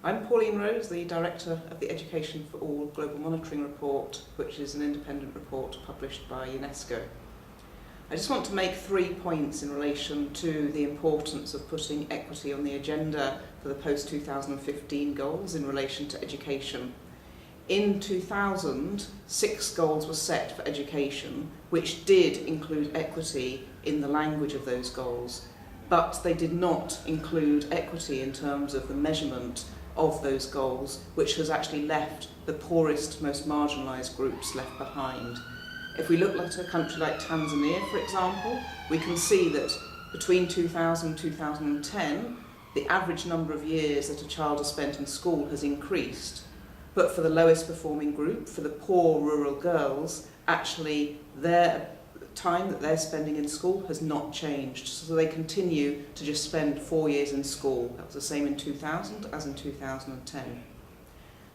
I'm Pauline Rose, the Director of the Education for All Global Monitoring Report, which is an independent report published by UNESCO. I just want to make 3 points in relation to the importance of putting equity on the agenda for the post-2015 goals in relation to education. In 2000, 6 goals were set for education, which did include equity in the language of those goals, but they did not include equity in terms of the measurement of those goals, which has actually left the poorest, most marginalised groups left behind. If we look at a country like Tanzania, for example, we can see that between 2000 and 2010, the average number of years that a child has spent in school has increased. But for the lowest performing group, for the poor rural girls, actually their time that they're spending in school has not changed. So they continue to just spend 4 years in school. That was the same in 2000 as in 2010.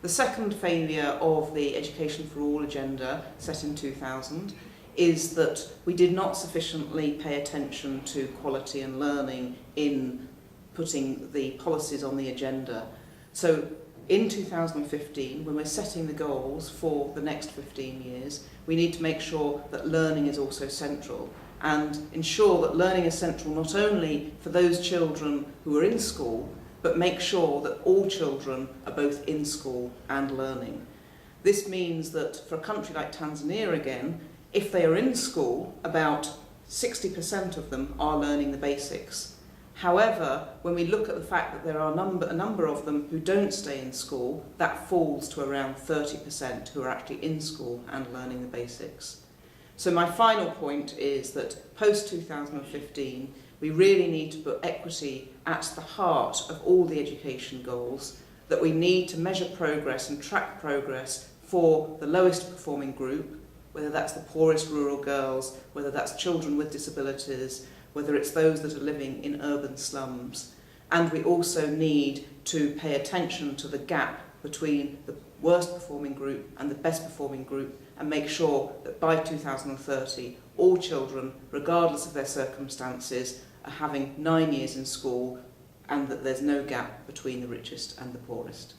The second failure of the Education for All agenda set in 2000 is that we did not sufficiently pay attention to quality and learning in putting the policies on the agenda. So in 2015, when we're setting the goals for the next 15 years, we need to make sure that learning is also central and ensure that learning is central not only for those children who are in school, but make sure that all children are both in school and learning. This means that for a country like Tanzania again, if they are in school, about 60% of them are learning the basics. However, when we look at the fact that there are a number of them who don't stay in school, that falls to around 30% who are actually in school and learning the basics. So my final point is that post-2015, we really need to put equity at the heart of all the education goals, that we need to measure progress and track progress for the lowest performing group, whether that's the poorest rural girls, whether that's children with disabilities, whether it's those that are living in urban slums. And we also need to pay attention to the gap between the worst performing group and the best performing group and make sure that by 2030, all children, regardless of their circumstances, are having 9 years in school and that there's no gap between the richest and the poorest.